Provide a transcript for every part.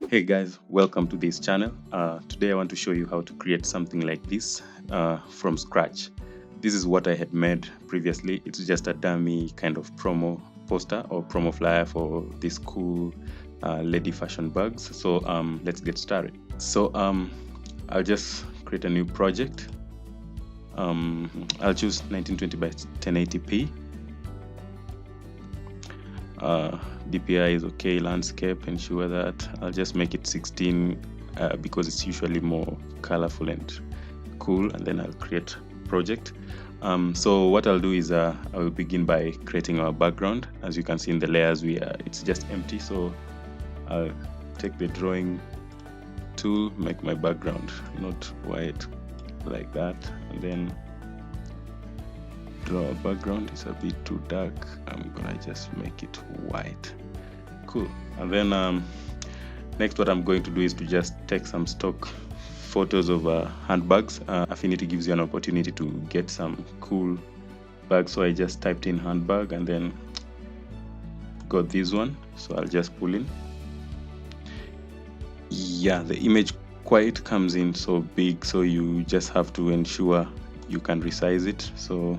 Hey guys, welcome to this channel. Today I want to show you how to create something like this from scratch. This is what I had made previously. It's just a dummy kind of promo poster or promo flyer for these cool lady fashion bags. So let's get started. So I'll just create a new project. I'll choose 1920 by 1080p. DPI is okay, landscape, ensure that. I'll just make it 16 because it's usually more colorful and cool, and then I'll create project. So what I'll do is I will begin by creating our background. As you can see in the layers, it's just empty, so I'll take the drawing tool, make my background not white like that, and then draw a background. It's a bit too dark. I'm gonna just make it white. Cool. And then next what I'm going to do is to just take some stock photos of handbags. Affinity gives you an opportunity to get some cool bags, so I just typed in handbag and then got this one, so I'll just pull in. Yeah, the image quite comes in so big, so you just have to ensure you can resize it. So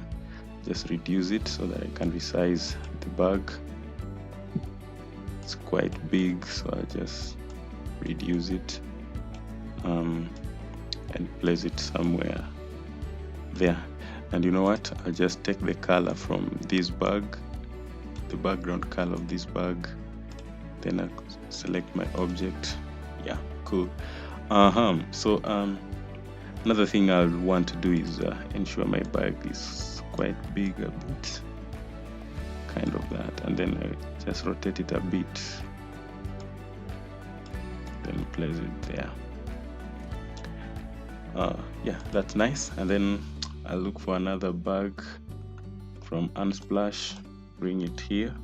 just reduce it so that I can resize the bag. It's quite big, so I'll just reduce it and place it somewhere there. And you know what, I'll just take the color from this bag, the background color of this bag, then I'll select my object. Yeah, cool. So another thing I'll want to do is ensure my bag is quite big a bit, kind of that, and then I just rotate it a bit, then place it there. Yeah, that's nice. And then I'll look for another bag from Unsplash, bring it here.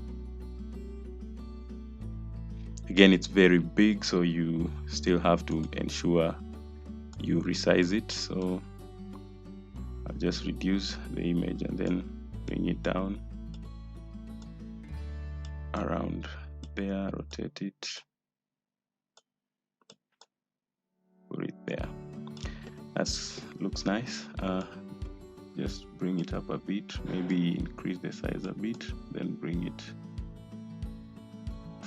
Again, it's very big, so you still have to ensure you resize it. So I'll just reduce the image and then bring it down around there, rotate it, put it there. That looks nice. Just bring it up a bit, maybe increase the size a bit, then bring it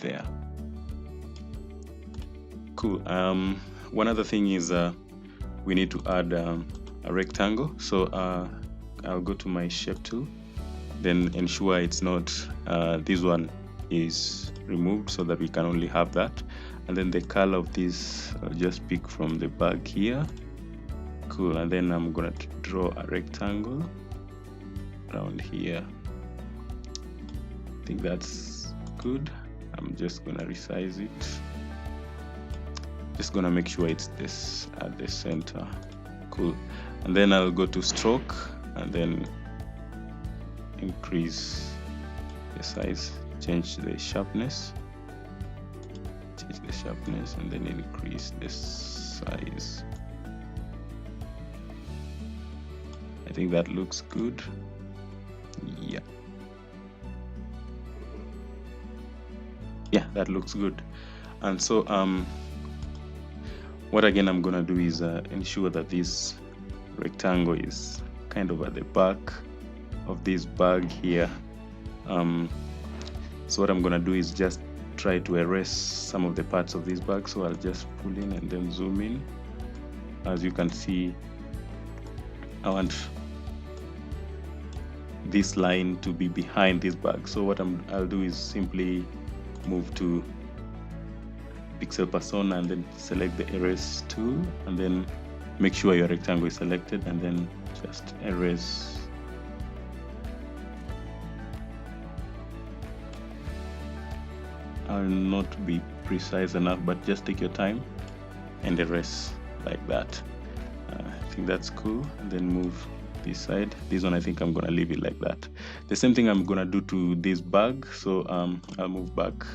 there. Cool. One other thing is we need to add a rectangle. So I'll go to my shape tool, then ensure it's not this one is removed so that we can only have that. And then the color of this, I'll just pick from the bag here. Cool. And then I'm gonna draw a rectangle around here. I think that's good. I'm just gonna resize it. Just gonna make sure it's this at the center. Cool. And then I'll go to stroke and then increase the size, change the sharpness, and then increase the size. I think that looks good. Yeah, that looks good. And so what again I'm gonna do is ensure that this rectangle is kind of at the back of this bag here. So what I'm gonna do is just try to erase some of the parts of this bag. So I'll just pull in and then zoom in. As you can see, I want this line to be behind this bag. So what I'll do is simply move to pixel persona and then select the erase tool, and then make sure your rectangle is selected, and then just erase. I'll not be precise enough, but just take your time and erase like that. I think that's cool. And then move this side. This one I think I'm gonna leave it like that. The same thing I'm gonna do to this bag. So I'll move back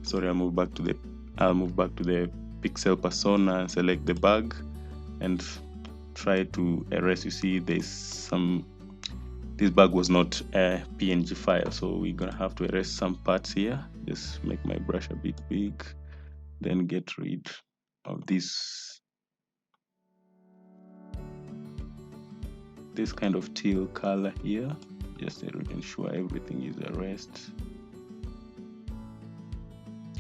to the pixel persona and select the bag and try to erase. You see this bag was not a PNG file, so we're gonna have to erase some parts here. Just make my brush a bit big, then get rid of this kind of teal color here, just to ensure everything is erased.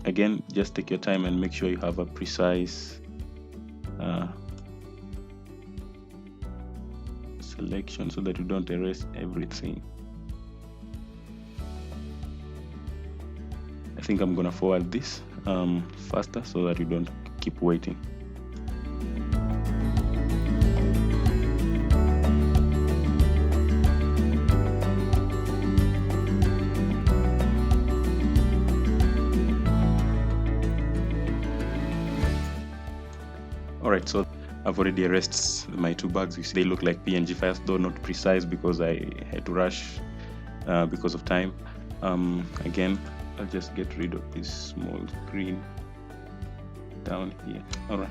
Again, just take your time and make sure you have a precise selection so that you don't erase everything. I think I'm gonna forward this faster so that you don't keep waiting. Alright, so I've already erased my two bags. You see they look like PNG files, though not precise because I had to rush because of time. Again, I'll just get rid of this small green down here. Alright,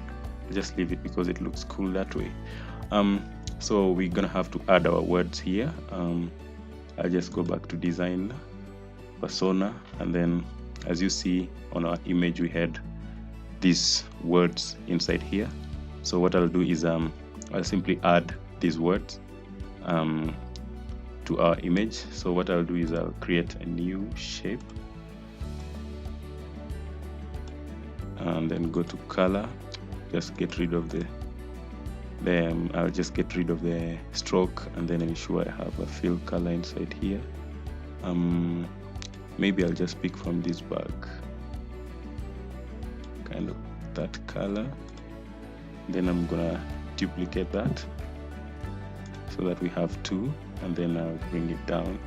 just leave it because it looks cool that way. So we're gonna have to add our words here. I'll just go back to design, persona, and then as you see on our image we had these words inside here. So what I'll do is I'll simply add these words to our image. So what I'll do is I'll create a new shape and then go to color, just get rid of I'll just get rid of the stroke and then ensure I have a fill color inside here. Maybe I'll just pick from this bag, kind of that color. Then I'm gonna duplicate that so that we have two, and then I'll bring it down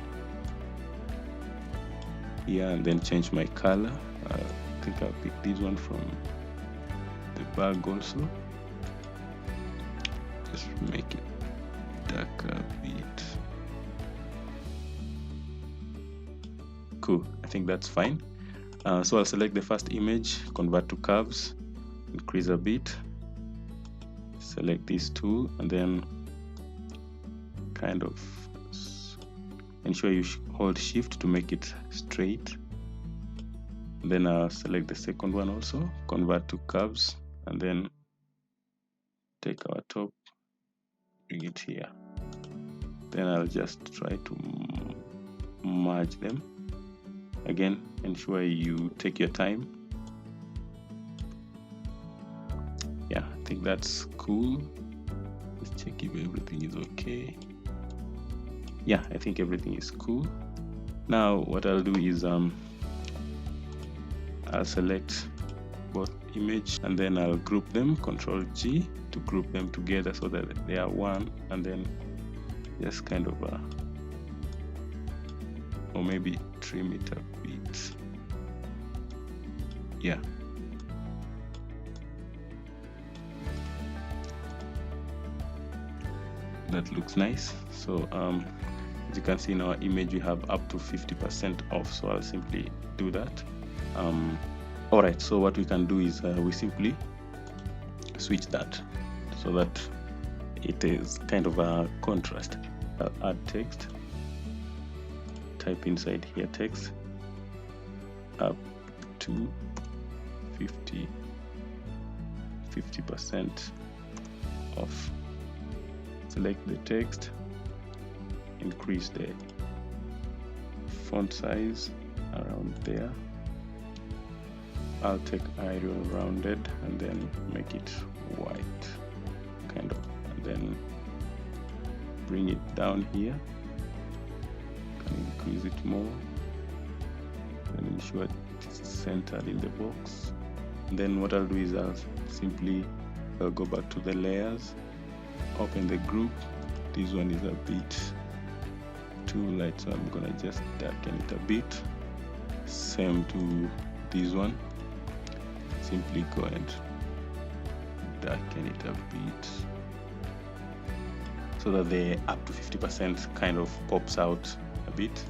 here and then change my color. I think I'll pick this one from the bag also. Just make it darker a bit. Cool, I think that's fine. So I'll select the first image, convert to curves, increase a bit, select these two, and then kind of ensure you hold shift to make it straight. And then I'll select the second one also, convert to curves, and then take our top, bring it here. Then I'll just try to merge them. Again, ensure you take your time. Yeah, I think that's cool. Let's check if everything is okay. Yeah, I think everything is cool. Now what I'll do is I'll select both image and then I'll group them, Control G to group them together so that they are one, and then just kind of or maybe trim it a bit. Yeah. That looks nice. So as you can see in our image we have up to 50% off, so I'll simply do that. Alright, so what we can do is we simply switch that so that it is kind of a contrast. I'll add text, type inside here text, up to 50% off. Select the text, increase the font size around there. I'll take Arial rounded and then make it white, kind of, and then bring it down here. Can increase it more, and ensure it's centered in the box. And then what I'll do is I'll simply go back to the layers, open the group. This one is a bit too light, so I'm gonna just darken it a bit. Same to this one. Simply go and darken it a bit so that the up to 50% kind of pops out a bit.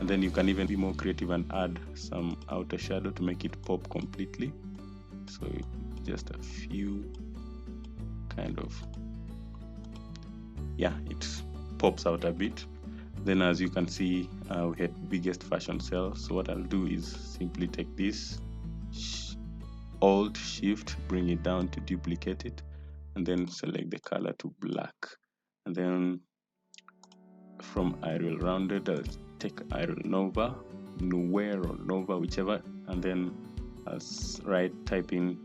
And then you can even be more creative and add some outer shadow to make it pop completely. So just a few kind of, yeah, it pops out a bit. Then as you can see, we had biggest fashion sale. So what I'll do is simply take this, Alt Shift, bring it down to duplicate it, and then select the color to black. And then from Arial Rounded, I'll take Arial Nova, Nowhere or Nova, whichever, and then type in,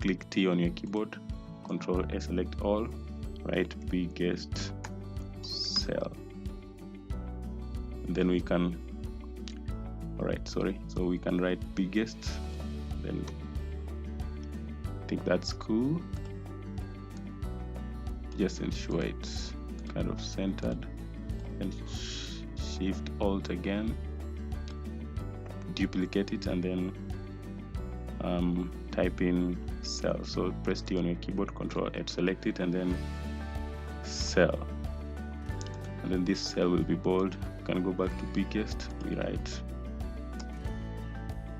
click T on your keyboard, Control S, select all, write biggest cell. And then we can, so we can write biggest, then I think that's cool. Just ensure it's kind of centered, and Shift Alt again, duplicate it, and then type in cell. So press T on your keyboard, Control H, select it, and then cell. And then this cell will be bold. You can go back to biggest, we write,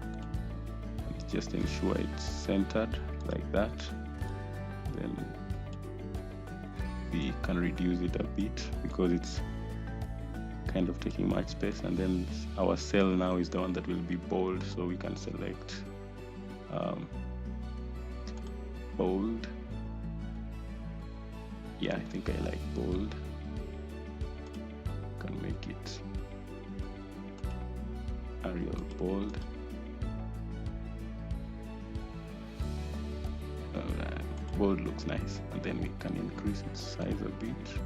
and just ensure it's centered like that. Then we can reduce it a bit because it's kind of taking much space. And then our cell now is the one that will be bold, so we can select bold. Yeah, I think I like bold. Can make it Arial bold. Alright, bold looks nice, and then we can increase its size a bit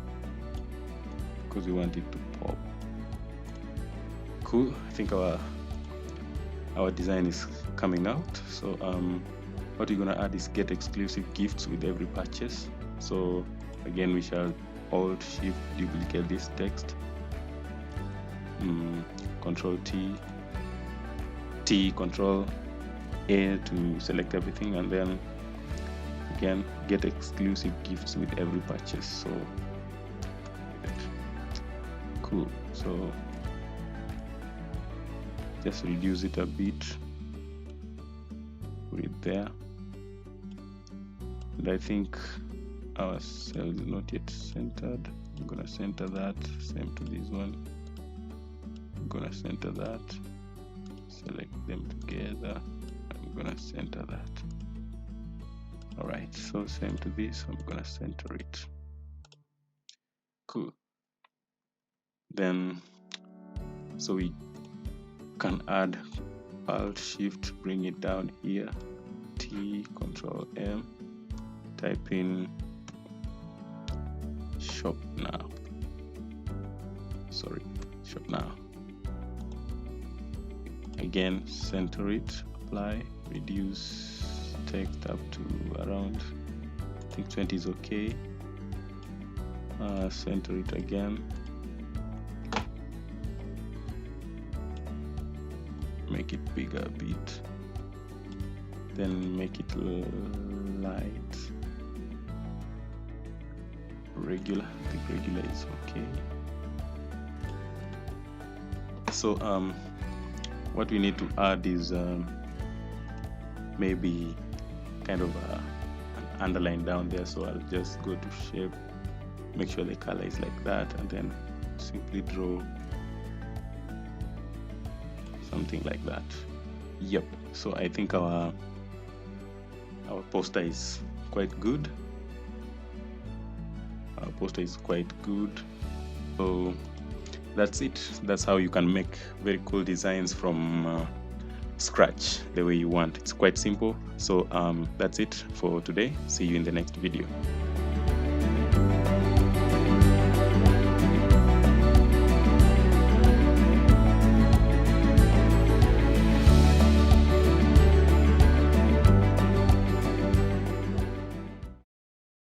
because we want it to pop. Cool. I think our design is coming out. So what we're gonna add is get exclusive gifts with every purchase. So again, we shall Alt Shift duplicate this text, Control T, Control A to select everything, and then again get exclusive gifts with every purchase. So cool. So just reduce it a bit, put it there, and I think our cell is not yet centered. I'm gonna center that, same to this one. I'm gonna center that, select them together, I'm gonna center that. Alright, so same to this, I'm gonna center it. Cool. Then so we can add Alt Shift, bring it down here, T, Control M, type in shop now. Again, center it, apply, reduce text up to around, I think 20 is okay. Center it again, make it bigger a bit, then make it light, regular. I think regular is okay. So what we need to add is maybe kind of an underline down there. So I'll just go to shape, make sure the color is like that, and then simply draw something like that. Yep. So I think our poster is quite good. So that's it. That's how you can make very cool designs from scratch the way you want. It's quite simple. So that's it for today. See you in the next video.